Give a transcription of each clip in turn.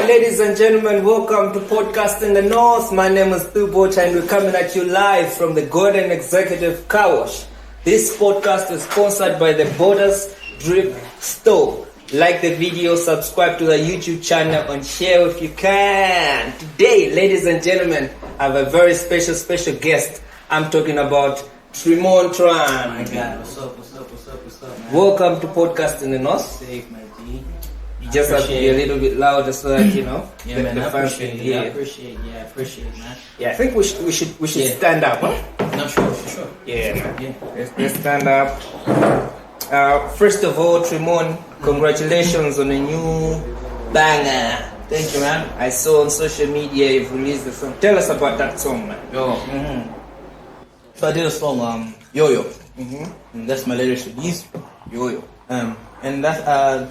ladies and gentlemen, welcome to Podcast in the North. My name is Thubocha and we're coming at you live from the Golden Executive Car Wash. This podcast is sponsored by the Borders Drip Store. Like the video, subscribe to the YouTube channel and share if you can. Today, ladies and gentlemen, I have a very special guest. I'm talking about Tremon. Oh my God, what's up, man? Welcome to Podcast in the North. Safe, my G. You just have to be a little bit louder so that you know. Yeah, man, I fans appreciate can it. hear. I appreciate it, man. Yeah, I think we should stand up, huh? No, sure. Yeah, man. Yeah. Let's stand up. First of all, Tremon, congratulations on a new banger. Thank you, man. I saw on social media you've released the song. Tell us about that song, man. Yo. So I did a song, Yo-Yo. And that's my latest release, Yo-Yo. And that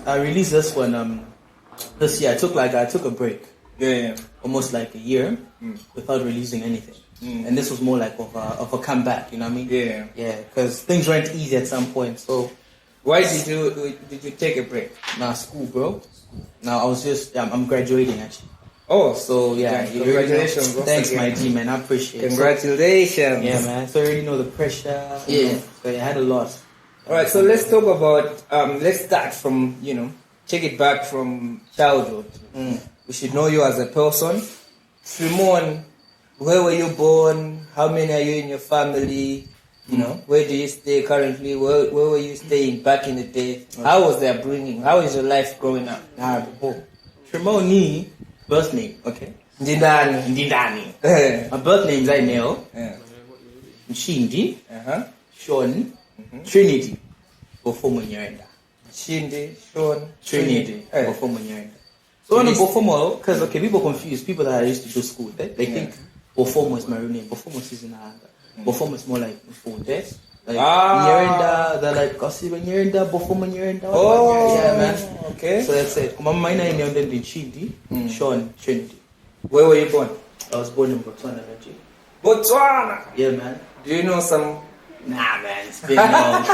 I released this one this year. I took a break. Yeah. Almost like a year without releasing anything. And this was more like of a comeback, you know what I mean? Yeah. Yeah, because things weren't easy at some point. So Why did you take a break? school, bro. Now I was I'm graduating actually. Oh, So yeah, you already know. congratulations. once Thanks, again. my G, man. I appreciate it. Congratulations. Yeah, man. So you already know the pressure. Yeah. So I had a lot. All right, so let's talk about. Let's start from take it back from childhood. We should know you as a person. Tremon, where were you born? How many are you in your family? Where do you stay currently? Where were you staying back in the day? How was their bringing? How is your life growing up? Tremoni, birth name, okay? Ndindani. My birth name is Aineo, Yeah. Nshindi, Uh-huh. Sean, Trinity, Bofomo Nyarenda. Shindi, Sean, Trinity, Eh. Bofomo Nyarenda. So on Bofomo, because people confuse, people that I used to do school with, they think Bofomo is my real name. Bofomo is in Ahanga. Bofomo is more like Fonte. Like Nyarenda, they're like, Kosiba Nyarenda, Bofomo Nyarenda. Oh, yeah, man. Okay. So that's it. My name is Nshindi, Sean, Trinity. Where were you born? I was born in Botswana, Nigeria. Botswana. Yeah, man. Do you know some? Nah, man, it's been long.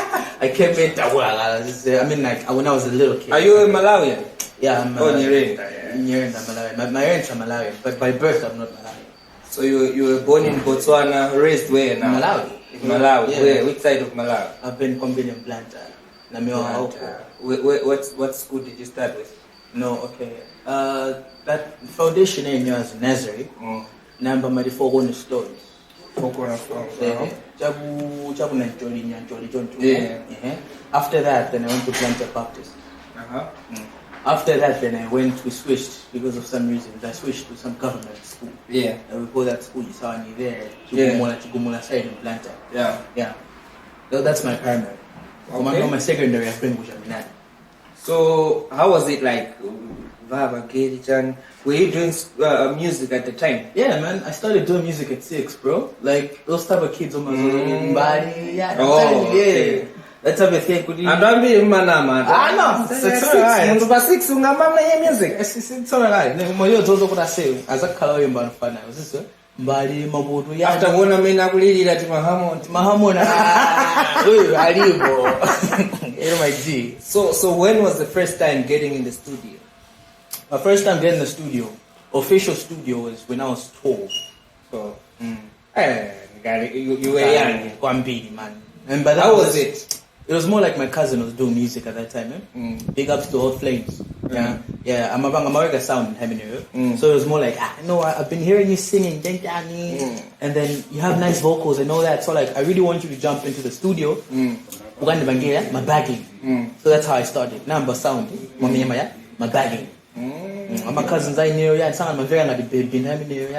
I came in I mean, like, when I was a little kid. Are you a Malawian? Yeah, I'm Nyarenda. Nyarenda, Malawian. My parents are Malawian, but by birth I'm not Malawian. So you were born in Botswana, raised where now? Malawi. Malawi. Yeah. Where? Which side of Malawi? I've been Kombini Planta. What school did you start with? No, okay. That foundation name was Nazareth. Number my four stories. Yeah. After that, then I went to Planta Baptist. After that, then we switched because of some reasons. I switched to some government school. Yeah. And we go that school, you saw me there. Yeah. Chugumula side in Planta. Yeah. Yeah. So that's my primary. Okay. My secondary, I think, was Minati. So how was it like? Baba Gerichan? Were you doing music at the time? Yeah, man. I started doing music at 6, bro. Like those type of kids on my body. Yeah. Okay. That type of thing. I don't be manama. No. It's alright. Number 6 ungamama music. It's alright. Moyo zozo kuna say as a color you man fana. Was this mbali mabudu ya After one mina kulilira ti Mahamon. Wewe alibo. You're my G. So when was the first time getting in the studio? My first time getting in the studio, official studio, was when I was 12. So you were young. Kwambili, man. And by that How was it? It was more like my cousin was doing music at that time. Big ups to Hot Flames. Yeah. I'm a sound in Haminero. So it was more like, I've been hearing you singing, and then you have nice vocals and all that. So like, I really want you to jump into the studio. My bagging. So that's how I started. Number sound. My bagging. My cousins I knew, and some of my very like baby in Haminero.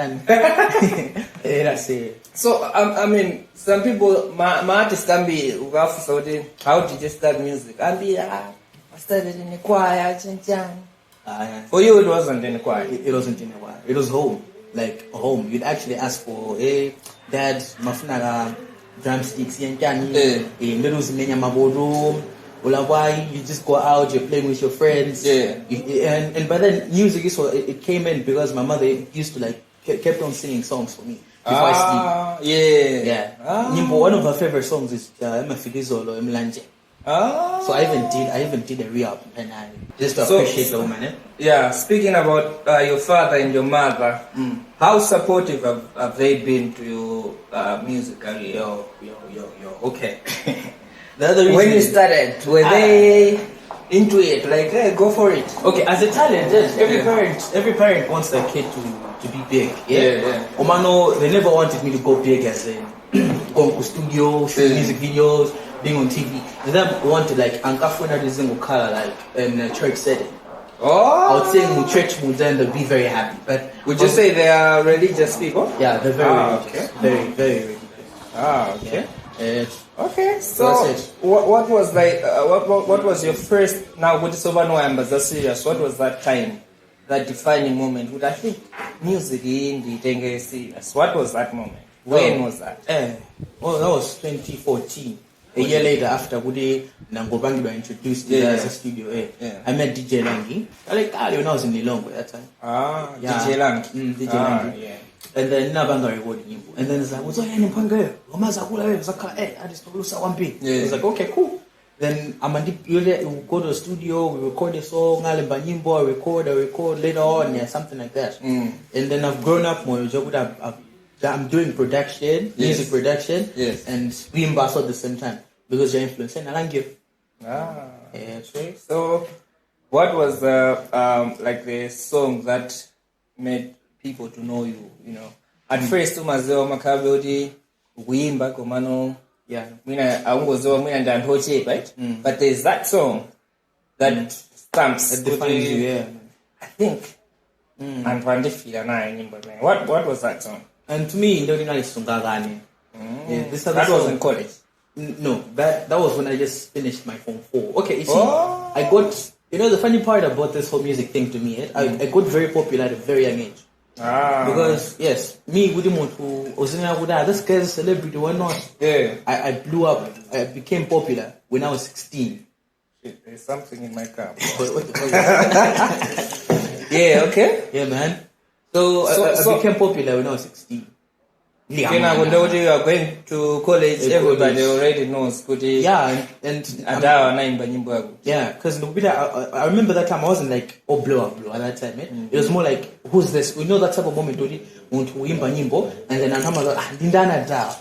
That's it. So I mean, some people, my artist can be how did you start music? I started in the choir, For you, it wasn't in the choir. It wasn't in the choir. It was home, like home. You'd actually ask for, hey, dad, mafuna drumsticks, you just go out, you're playing with your friends. Yeah. And by then, music it came in because my mother used to kept on singing songs for me. Before I sleep. Yeah. Yeah. One of her favorite songs is Emafilizolo Emlanje. So I even did a re-up and I just to appreciate the woman. Yeah, speaking about your father and your mother, how supportive have they been to your music career? Yo. Okay. The other reason When you started, were they into it? Like, hey, go for it. Okay, as a talent, yes, every parent wants their kid to be big. Yeah. Omano, they never wanted me to go big as in go to studio, shoot music videos, being on TV. They never wanted like Ankafuna Dizingo color like in a church setting. I would say in church then they'll be very happy. But would you say they are religious people? Yeah, they're very religious. Okay. Very religious. Okay. Yeah. Okay, so what was like? What was your first? Now, what is over November? That's serious. What was that time? That defining moment? Would I think music in the Tenge serious? What was that moment? When was that? That was 2014. A year later, after Woody Nangobangi were introduced to as a studio, I met DJ Langi. When I was in Nilongo at that time. DJ Langi. DJ Langi. Yeah. And then Nabanga recording him. And then it's like, what's on Panga? I just lose one bit. I was like, okay, cool. Then we go to the studio, we record a song, I record later on, something like that. And then I've grown up more. I'm doing production, music production, and we embrace at the same time because you're influencing. I like you. So, what was the song that made people to know you? You know, at first, Mazeo Makabodi, Wimba Komano, right? But there's that song that stamps that defines you. I think. And what was that song? And to me, that was in college. No, that was when I just finished my Form 4. Okay, you see, I got, the funny part about this whole music thing to me, I got very popular at a very young age. Because, yes, me, this guy's a celebrity, why not? Yeah. I blew up, I became popular when I was 16. Shit, there's something in my car. What the fuck is that? Yeah, okay. Yeah, man. So I became popular when I was 16. When you are going to college, everybody already knows. Yeah, yeah, because I remember that time I wasn't like, blow up at that time. It was more like, who's this? We know that type of moment, and then I'm like, Dindana da.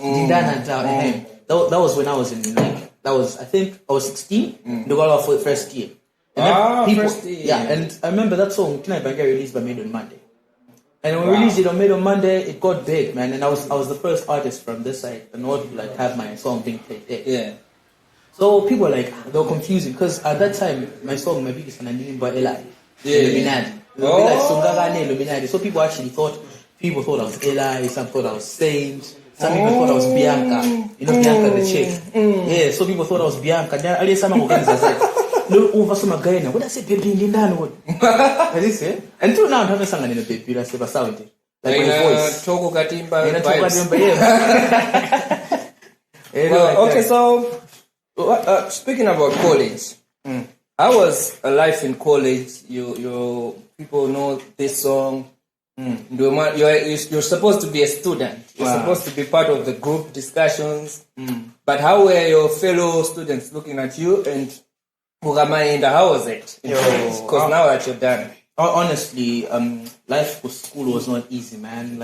That was when I was in I think I was 16, the girl for the first year. And first year. Yeah, and I remember that song, Can I Bang released by Made on Monday. And when we released it on Made on Monday, it got big, man. And I was the first artist from this side and not like have my song being played there. Yeah. So people they were confusing because at that time my song, my biggest fan, I didn't buy Eli. Illuminati. Illuminati. So people actually thought I was Eli, some thought I was Saint, some people thought I was Bianca. Bianca the chick. Yeah, so people thought I was Bianca. Then I some organizers like no over some guy now. What I say baby in the until now I'm having sung in a baby, I say sound it. Like my voice. Togo Katimba. Okay, so speaking about college, how was life in college? You people know this song. You're supposed to be a student. You're supposed to be part of the group discussions. But how were your fellow students looking at you and how was it? Because now that you're done. Honestly, life for school was not easy, man.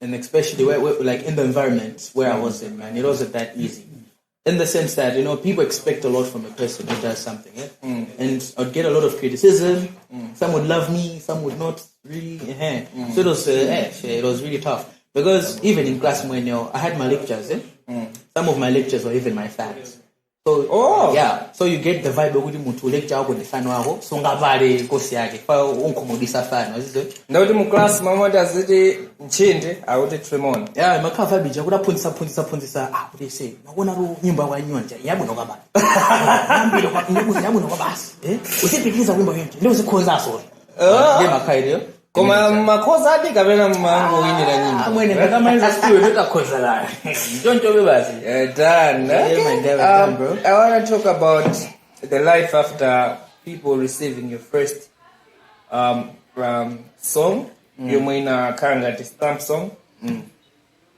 And especially where in the environment where I was in, man, it wasn't that easy. In the sense that people expect a lot from a person who does something, and I'd get a lot of criticism. Some would love me, some would not really. So it was really tough because even in class when I had my lectures, some of my lectures were even my fans. So so you get the vibe of to lecture with the fan wako. So ngavale kosi yake. Kwa unkomodisa fan, wazizwe. Ndauti mu class mama daziti nchinde awuti Tremon. Yeah, makava bija kuda punisa. They say, "Nakona ro nyumba wa nyonja, yabu no kabala." Yabu no kabasi. Usipitiza wimbo yonje. Leo sikhonza so. Ye makhaire. Koma makhoza ati kapena mango winira nyimbo. Mwene ndakamaza studio ndakhoza la. Njonjo bebasi. Done. Yeah, bro. I want to talk about the life after people receiving your first song. You mean Karanga stamp song.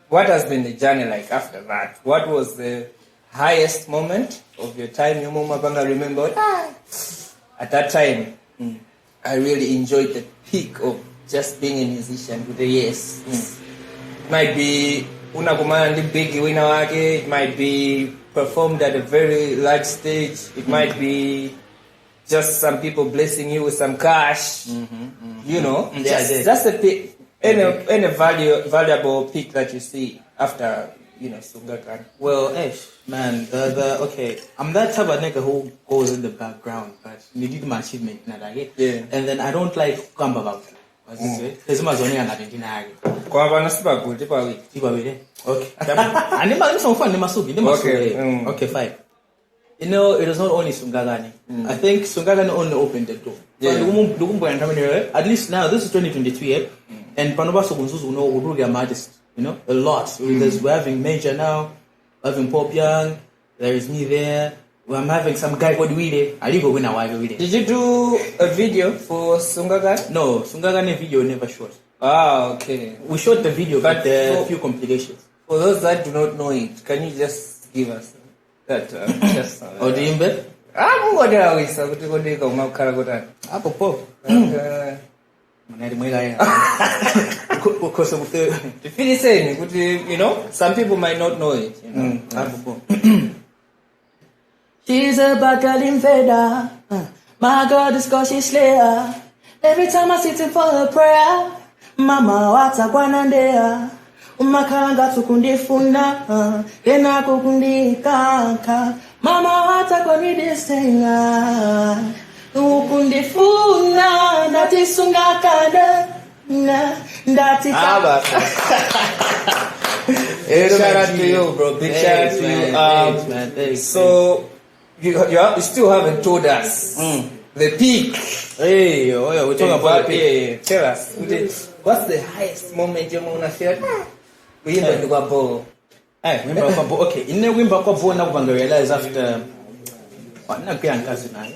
What has been the journey like after that? What was the highest moment of your time? Your mama banga remember at that time. I really enjoyed the peak of just being a musician with the years. It might be unakumana ndi big winner wake. It might be performed at a very large stage. It might be just some people blessing you with some cash. You know, that's a peak. Any valuable peak that you see after Sungakan. Well, man, okay, I'm that type of nigga who goes in the background, but you did my achievement, yeah. And then I don't like kamba about it. There's my zoning and I didn't know. Okay. Okay, fine. You know, it was not only Sungagani. I think Sungagani only opened the door. Yeah. At least now, this is 2023, and Panoba Sogunzuzu know Urugia Majesty. You know, a lot. We're having Major now, we're having Pop Young, there is me there. I'm having some guy called Wide. I live with a Did you do a video for Sungagan? No, Sungagan video never shot. Ah, okay. We shot the video, but there are a few complications. For those that do not know it, can you just give us that? Or the embed? I'm going to go to finish saying, some people might not know it. She's a battle invader. My God is cause she's slayer. Every time I sit in for her prayer, Mama wata kwanandea. Umakalanga tukundifuna. Kena kukundikaka. Mama wata kwanidisena. Ukundifuna. Ndati sungakada. Ndati kaba. Shout out to you, bro. Big shout out to you. So you still haven't told us the peak. Hey, we're talking about the peak. Tell us, what's the highest moment you wanna share? We remember the ball. Hey, remember the ball. Okay, in the remember the ball now. We realize after. Not paying cash now.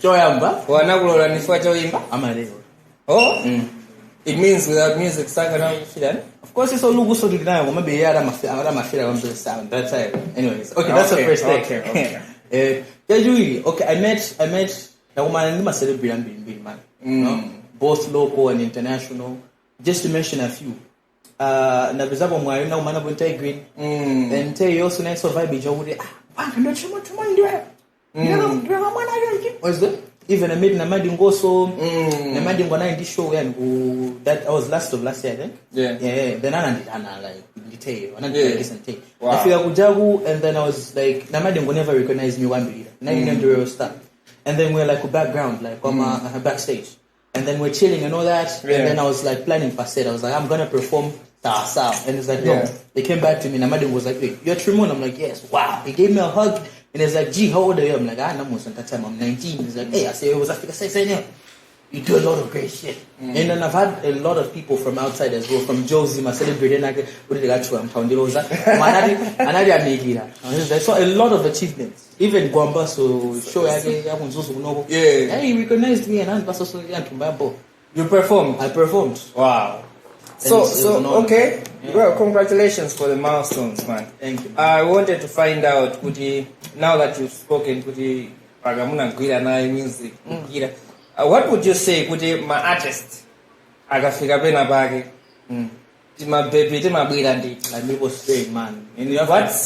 Joyamba. Wanakulola nifuata wimba. Amaleo. Oh. It means without music, of course, it's all logo so good now. Maybe the sound. That's it. Anyways, okay, that's the first thing. Okay. Okay, I met the woman in celebrity man. Both local and international. Just to mention a few. Na bizabo mwa na umana bontai green. And tell you also nice vibe jawudi. Ah, no Tremon ndio. What's that? Even I made Namadi Ngoso, Namadi Ngwana in this show, and that was last year, I think. Yeah. Then I did like detail, and I did this and take. I feel Kujagu, and then I was like, Namadi Ngo never recognized me one bit. Now you know the real stuff. And then we're like a background, like on my backstage, and then we're chilling and all that. Yeah. And then I was like planning for set. I was like, I'm gonna perform Sa, and it's like, no. They came back to me, and Namadi was like, wait, you're Tremon? I'm like, yes. Wow. He gave me a hug. And he's like, gee, how old are you? I'm like, I'm almost at that time, I'm 19. He's like, hey, I say, it was Africa. Say, you do a lot of great shit. And then I've had a lot of people from outside as well, from Josie, my celebrity, and I got to Rosa. So a lot of achievements. Even Gwamba, so show yeah, he recognized me and I'm You performed? I performed. Wow. So okay. Yeah. Well, congratulations for the milestones, man. Thank you. I wanted to find out, now that you've spoken, music, what would you say, my artist, agafika bena bage, my baby, my brand, like me was straight, man.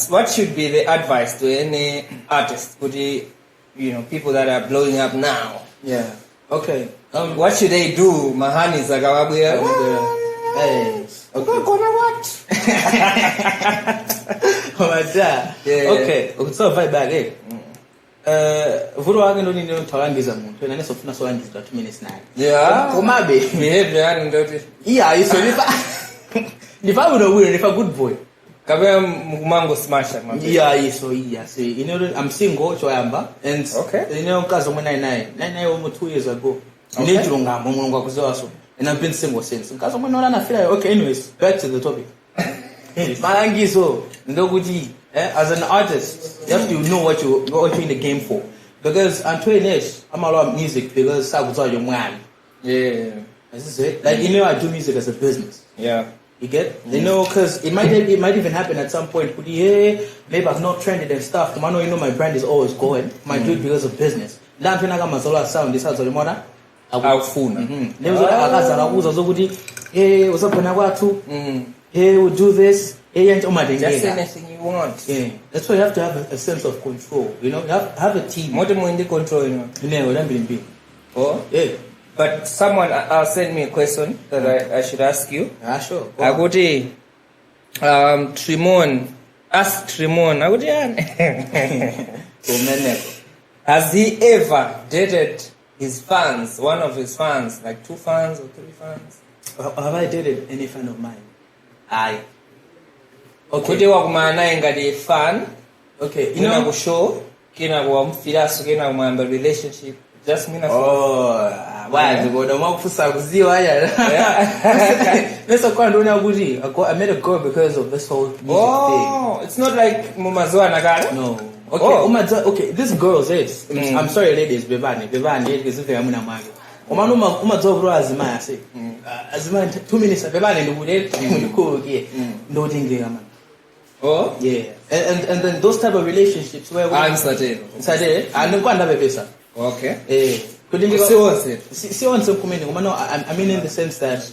What should be the advice to any artist, people that are blowing up now? Yeah. Okay. What should they do? Mahani Zagawabuya. Hey, okay. What? Oh my God. Yeah. Okay. So right back here. Vuru wangu ndio nitawangiza mtu. Na nesofuna so wangiza 2 minutes na. Yeah. Kumabe. Behavior yani ndio. Yeah, so nifa uno nifa good boy. Kabe mango smasher man. Yeah, so you know I'm single choyamba and okay. You know kazo mwe 99 almost 2 years ago. Okay. Nijunga mungu akuzoa so. And I've been single since. Okay, anyways, back to the topic. As an artist, you have to know what you're in the game for. Because I'm 28, I'm a lot of music because I was all your man. Yeah. This is it. Like, I do music as a business. Yeah. You get? You know, because it might even happen at some point. Maybe I've not trended and stuff. I know my brand is always going. Might do it because of business. Then when I got my solar sound, this has a mother. Awufuna. There was akaza zokuthi what's up when I want to we'll do this. Just anything you want. Yeah. That's why you have to have a sense of control. You know, you have a team. What am I in the control, you know? Oh? Yeah. But someone sent me a question that I should ask you. Sure. I go to Tremon. Ask Tremon. I go to Has he ever dated his fans, one of his fans, like 2 fans or 3 fans? Have I dated any fan of mine? Aye. Okay. Kuti wakumana ngati fan. Okay. You know, show kina kuamfira so kina kumamba relationship. Just mina. Oh, why? Ngoba makufusa kuziwa ya. Let's go and I met a girl because of this whole music thing. Oh, it's not like mumazoa nakala. No. Okay. Okay. This girl says, I'm sorry, ladies. Bevani, because if I'm gonna marry. Umazoa bro azima say. Azima 2 minutes. Bevani ndubule ndikuko okay. No thing man. Oh yeah. And then those type of relationships where I'm certain. And kwanda bebesa. Okay. I mean in the sense that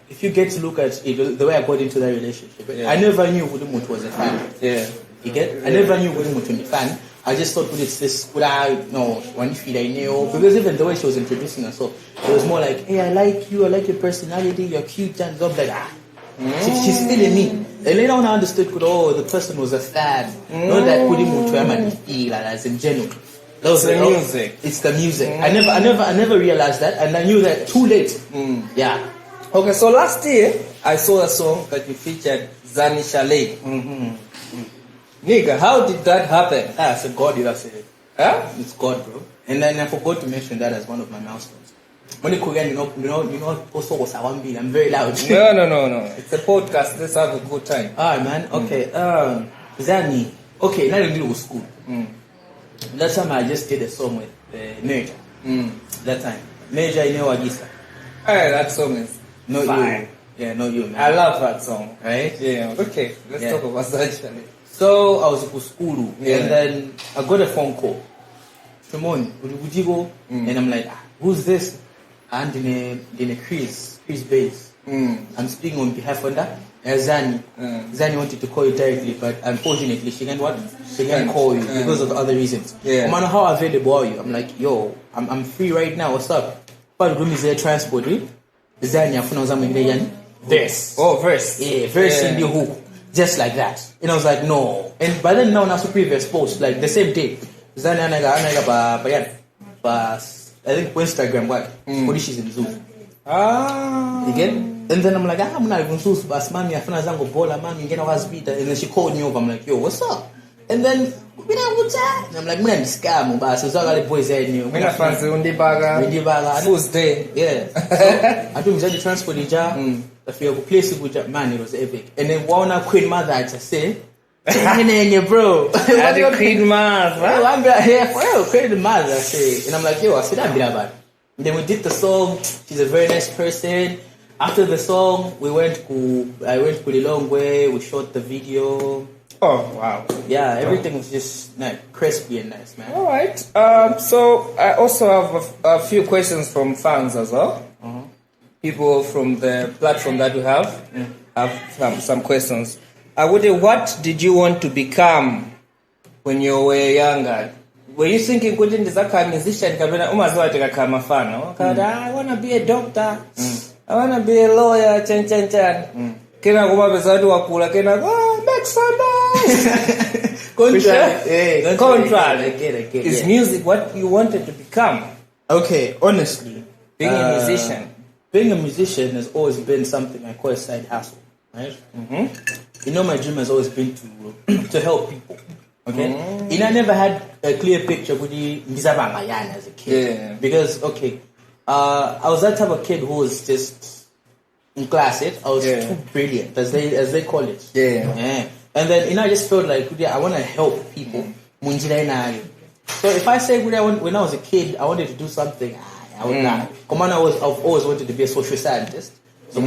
if you get to look at it, the way I got into that relationship, I never knew Wudimutu was a fan. Yeah. You get? I never knew Wudimutu was a fan. I just thought it's this one feed I knew. Because even the way she was introducing herself, it was more like, hey, I like you, I like your personality, you're cute, and stuff like that. She's feeling me. And later on I understood the person was a fan. Not that Wudimutu feel as in general. It's the music. It's the music. I never realized that, and I knew that too late. Yeah. Okay, so last year I saw a song that you featured, Zani Chalet. Nigga, how did that happen? It's a God that said it. Huh? It's God, bro. And then I forgot to mention that as one of my milestones. When you also was I'm very loud. No. It's a podcast. Let's have a good time. Alright, man. Okay. Zani. Okay, now you was school. That time I just did a song with Major. That time. Major in Wagisa. Hey, that song is not fine. You. Yeah, not you, man. I love that song. Right? Yeah. Okay, let's talk about that. So I was at school, and then I got a phone call. Tremon, would you go? And I'm like, who's this? And in a Chris Bass. I'm speaking on behalf of that. Zani. Zani wanted to call you directly, but unfortunately she can't call you because of other reasons. No matter how available are you? I'm like, yo, I'm free right now. What's up? But room is there transport. Zani afuna uzamwingine verse. Oh, verse. Yeah, verse in the hook. Just like that. And I was like, no. And by then now I previous post, like the same day. Zani anaga I think Instagram what? She's in Zoom. You get? And then I'm like, I'm not even so bas mami afuna zangu bola mami ngena wazipita. And then she called me over. I'm like, yo, what's up? And then and I'm like, mna scam bas so the boys there new. Mina fancy undibaga. Who's there? Yeah. So I do the transport ija. If you place it with man, it was epic. And then one Queen Mother I just say bro. The Queen Mother. I'm here for Queen Mother say. And I'm like, yo, I said that bad. Then we did the song. She's a very nice person. After the song, I went to the long way. We shot the video. Oh wow! Yeah, everything was just nice, crispy and nice, man. All right. So I also have a few questions from fans as well. People from the platform that we have some questions. What did you want to become when you were younger? Were you thinking kuti ndizakhala musician kapena umaziwa tikakhala mafano? I want to be a doctor. I want to be a lawyer. Chan. Kena kumapesa watu wakula kena make some noise. Contrary. I get it. Is music what you wanted to become? Okay, honestly, being a musician. Being a musician has always been something I call a side hustle, right? You know, my dream has always been to help people. Okay, and I never had a clear picture of Mizabanga as a kid. Because I was that type of kid who was just in class. I was too brilliant, as they call it. And then I just felt like I want to help people. So if I say when I was a kid I wanted to do something, I would lie. I've always wanted to be a social scientist. So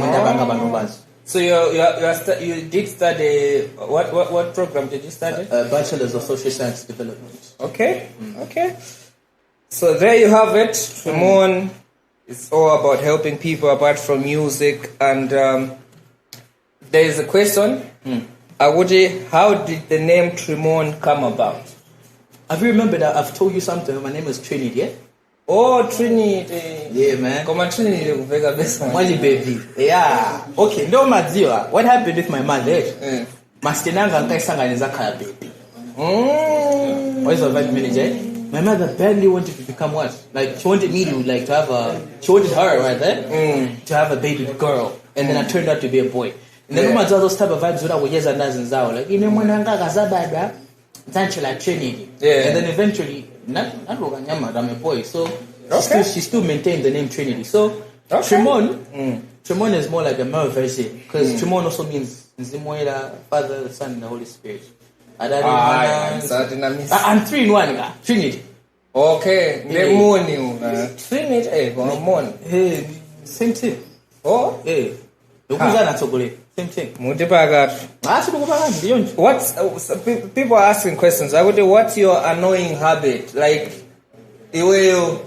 So you did study what program did you study? Bachelor's of Social Science Development. Okay. Okay. So there you have it. Tremon is all about helping people apart from music. And there is a question. Awuji, how did the name Tremon come about? Have you remembered that I've told you something? My name is Trinity, yeah? Oh, Trinity. Yeah, man. Come on, Trinity. Money, baby. Yeah. Okay, no matter what happened with my mother. Mastinanga nkaisanga kaya baby. What is the vibe manager? My mother badly wanted to become what? Like, she wanted me to, like, to have she wanted her, right there, to have a baby girl. And then I turned out to be a boy. And then no those type of vibes without years and dozens out. Like, like Trinity. Yeah. And then eventually, I'm a boy. So, she still maintained the name Trinity. So, Tremon is more like a male version. Because Tremon also means Zimoira, Father, the Son, and the Holy Spirit. I'm 3 in 1, Trinity. Okay, the morning. Trinity, morning. Hey, same thing. Oh, hey. Same thing. What's people are asking questions? I would say, what's your annoying habit? Like, you will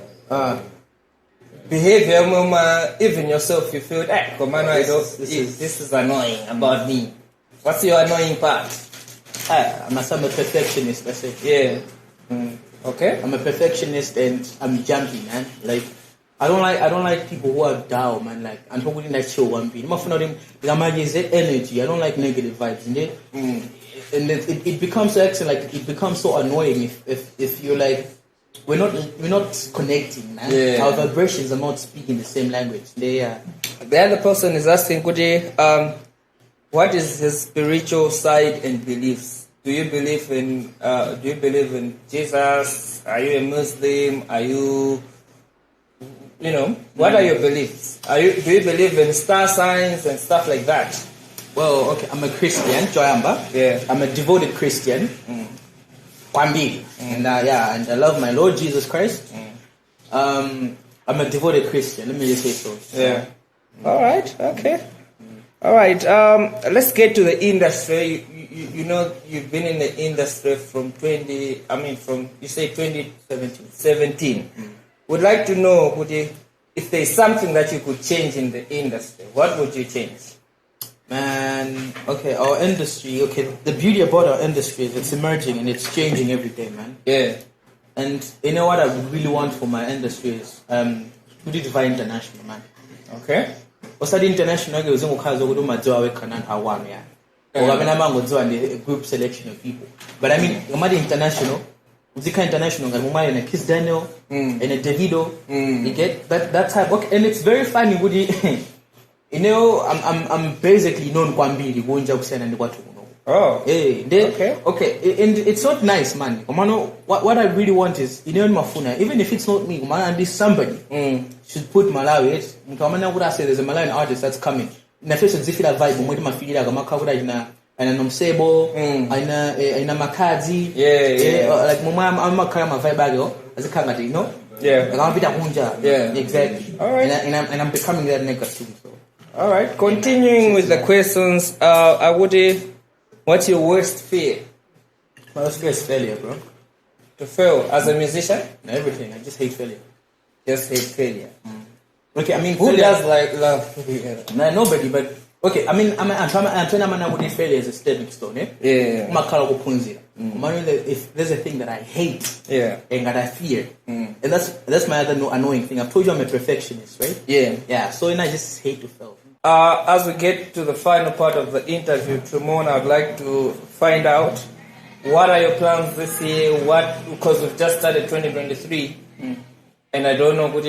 behavior, even yourself, you feel that. This is annoying about me. What's your annoying part? I'm a perfectionist, that's it. Yeah. Okay. I'm a perfectionist and I'm jumpy, man. Like, I don't like people who are down, man. Like, I'm probably like show one beat. I'm energy. I don't like negative vibes, and it becomes so excellent. Like, it becomes so annoying if you're like, we're not connecting, man. Yeah. Our vibrations are not speaking the same language. The other person is asking, what is his spiritual side and beliefs? Do you believe in Jesus? Are you a Muslim? Are you what are your beliefs? Do you believe in star signs and stuff like that? Well, okay, I'm a Christian, Joyamba. Yeah. I'm a devoted Christian. Kwambi. And and I love my Lord Jesus Christ. I'm a devoted Christian, let me just say so. Yeah. All right, okay. All right, let's get to the industry. You know, you've been in the industry from 2017. Would like to know, if there's something that you could change in the industry, what would you change? Man, okay, our industry, the beauty about our industry is it's emerging and it's changing every day, man. Yeah. And you know what I really want for my industry is, to do Divine International, man. Okay. Osadi International, a group selection of people. But I mean, international, International, and a Kiss Daniel, and a Davido, you get that type. Okay, and it's very funny, Woody. I'm basically known Kwambili, Wonja Usen and what. Oh, hey, okay, and it's not nice, man. What I really want is, Mafuna, even if it's not me, and this somebody should put Malawi. Would I say there's a Malawian artist that's coming? Na face zifila vibe, mwedi mafili kama kavuda ina nomsebo, ina makazi. Yeah. Like mama kama vibe ago, azikanga you know? Yeah. Like I'm bit kunja. Yeah. Exactly. All right. And I'm becoming that nigga soon. So. All right. Continuing with the questions, what's your worst fear? My worst fear is failure, bro. To fail as a musician? Everything. I just hate failure. Just hate failure. Okay, I mean, who does like love? Nah, nobody, but okay, I mean, I'm trying to failure as a stepping stone, eh? Yeah. If there's a thing that I hate, and that I fear, and that's my other annoying thing. I've told you I'm a perfectionist, right? Yeah. So I just hate to fail. As we get to the final part of the interview, Tremon, I'd like to find out what are your plans this year? Because we've just started 2023. And I don't know when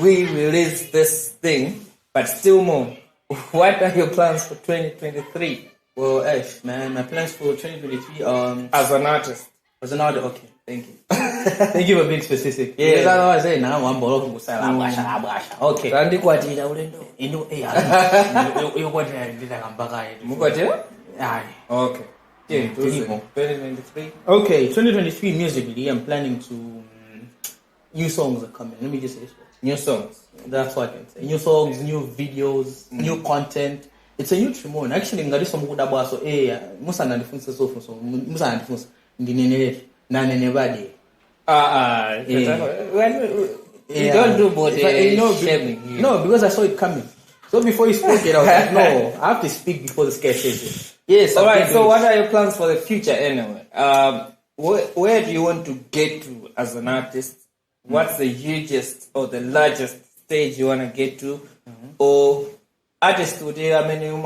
we release this thing, but still more. What are your plans for 2023? Well, man, my plans for 2023 as an artist. Okay, thank you. Thank you for being specific. Yeah. Because I always say now I'm okay. Randy kwatira ulendo. Okay. 2023. Okay, 2023 musically, I'm planning to new songs are coming. Let me just say this. New songs. That's what I can say. New songs, new videos, new content. It's a new Tremon. Actually, ngaliso mukudabwa so musa nandifunisa so musa nandifunisa ndinenele nanenebadi. You don't do body shaming. No, because I saw it coming. So before you spoke it, I was like, no, I have to speak before the scare says it. Yes. All right. So, what are your plans for the future, anyway? Where do you want to get to as an artist? What's the hugest or the largest stage you want to get to? Or artists today, I mean, you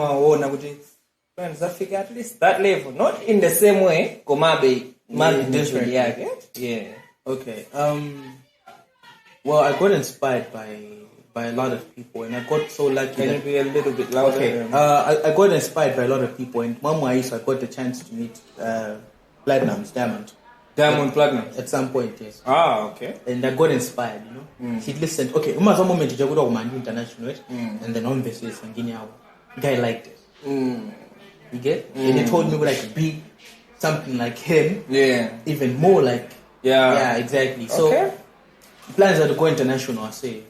friends that figure at least that level, not in the same way. Maybe different. Yeah. Okay. Well, I got inspired by a lot of people, and I got so lucky. Can you be a little bit louder? Okay. I got inspired by a lot of people, and I got the chance to meet Diamond Platinum. at some point, yes. Okay. And I got inspired, He listened. Okay, moment you go to international, right? And then obviously guy liked it. You get? And he told me like be something like him. Yeah. Even more like. Yeah, exactly. So plans are to go international. I say.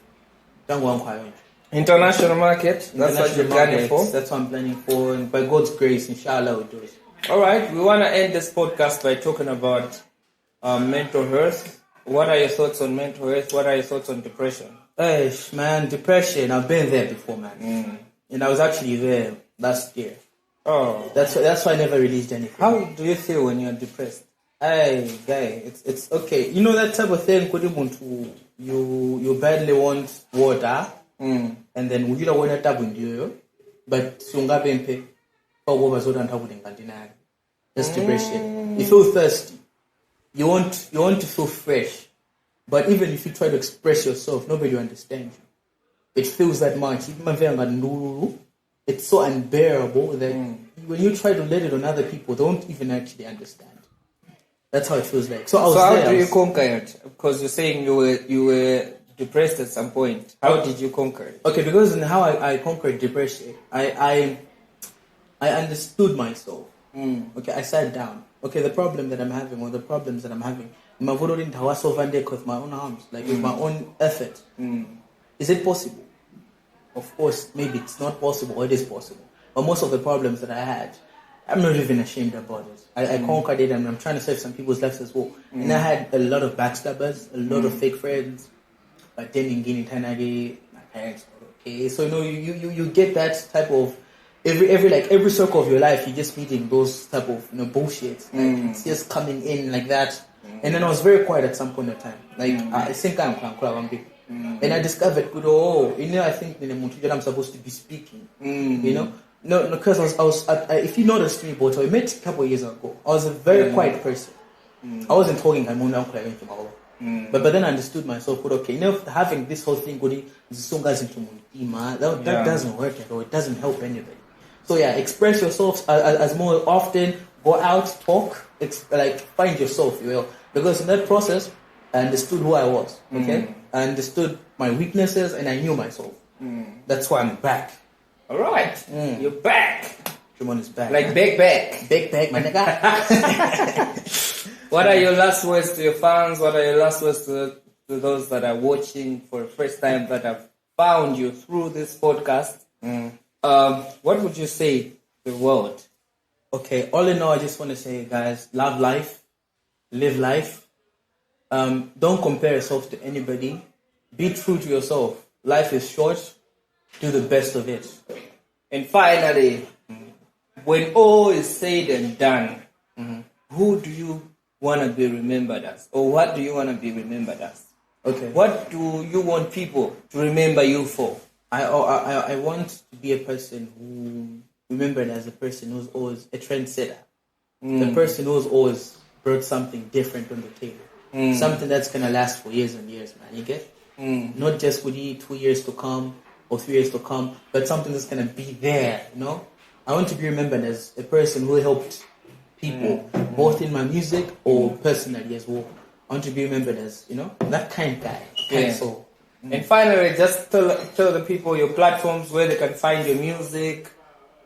International market. That's what you're planning for. That's what I'm planning for, and by God's grace, inshallah, we'll do it. All right, we want to end this podcast by talking about mental health. What are your thoughts on mental health? What are your thoughts on depression? Man, depression. I've been there before, man. And I was actually there last year. Oh, that's why I never released anything. How do you feel when you're depressed? Hey, guy, it's okay. You know that type of thing. You badly want water, and then you don't want to tap into you, but sunga pempe. That's depression. You feel thirsty. You want to feel fresh, but even if you try to express yourself, nobody will understand you. It feels that much. It's so unbearable that when you try to let it on other people, they don't even actually understand. That's how it feels like. So how do you conquer it? Because you're saying you were depressed at some point. How did you conquer it? Okay, because in how I conquered depression, I understood myself. Okay, I sat down. Okay, the problem that I'm having, or the problems that I'm having, with my own arms, like with my own effort. Is it possible? Of course, maybe it's not possible, or it is possible. But most of the problems that I had, I'm not even ashamed about it. I conquered it, and I'm trying to save some people's lives as well. And I had a lot of backstabbers, a lot of fake friends. But then in Tanagi, my parents were okay. So you get that type of every circle of your life, you're just meeting those type of bullshit. Like it's just coming in like that. And then I was very quiet at some point in time. Like I think I'm people. And I discovered, I think I'm supposed to be speaking. No, because I was if you noticed me, but I met a couple of years ago. I was a very quiet person. I wasn't talking. But then I understood myself. Okay, having this whole thing, that doesn't work at all. It doesn't help anybody. So yeah, express yourself as more often. Go out, talk, find yourself. Because in that process, I understood who I was. Okay, I understood my weaknesses and I knew myself. That's why I'm back. All right, you're back. Tremon is back. Like back. Back, my nigga. What are your last words to your fans? What are your last words to those that are watching for the first time that have found you through this podcast? What would you say to the world? Okay, all in all, I just want to say, guys, love life, live life. Don't compare yourself to anybody. Be true to yourself. Life is short. Do the best of it. And finally, when all is said and done, who do you want to be remembered as? Or what do you want to be remembered as? Okay. What do you want people to remember you for? I want to be a person who remembered as a person who's always a trendsetter. The person who's always brought something different on the table. Something that's going to last for years and years, man. You get? Not just for 2 years to come or 3 years to come, but something that's going to be there, I want to be remembered as a person who helped people, both in my music or personally as well. I want to be remembered as, that kind of guy. Soul. And finally, just tell the people your platforms, where they can find your music,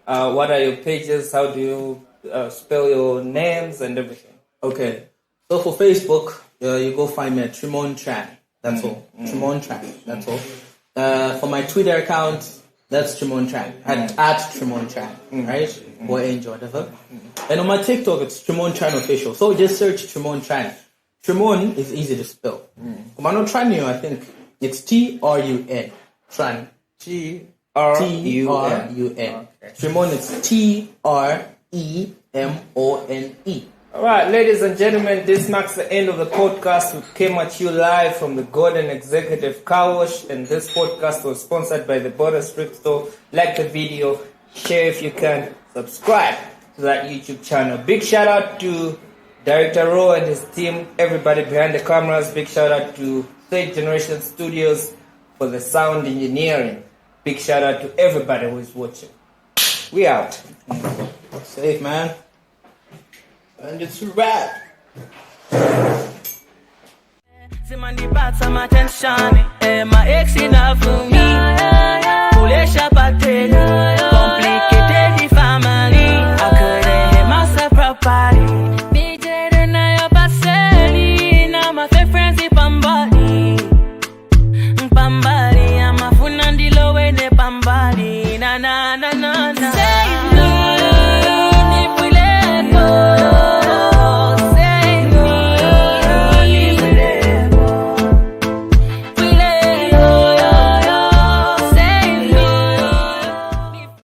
what are your pages, how do you spell your names and everything. Okay. So for Facebook, you go find me at Tremon Tran. That's all. Tremon Track. That's all. For my Twitter account, that's Tremon Track. At Tremon Track, right? Or Angel, whatever. And on my TikTok, it's Tremon Tran Official. So just search Tremon Tran. Tremon is easy to spell. Kumano Tranio, I think it's Trun. Tran. Trun. Tremon is Tremone. Alright, ladies and gentlemen, this marks the end of the podcast. We came at you live from the Golden Executive Car Wash, and this podcast was sponsored by the Border Strip Store. Like the video, share if you can, subscribe to that YouTube channel. Big shout out to Director Ro and his team, everybody behind the cameras. Big shout out to Third Generation Studios for the sound engineering. Big shout out to everybody who is watching. We out. Safe, man. And it's a wrap. Simandi pata my attention, my ex enough for me. Foolish pattern, complicated the family. I couldn't hear myself properly. Better na yo paseli, na my friends pambali. Pambali, I'm a funandilo we ne pambali. Na na na na.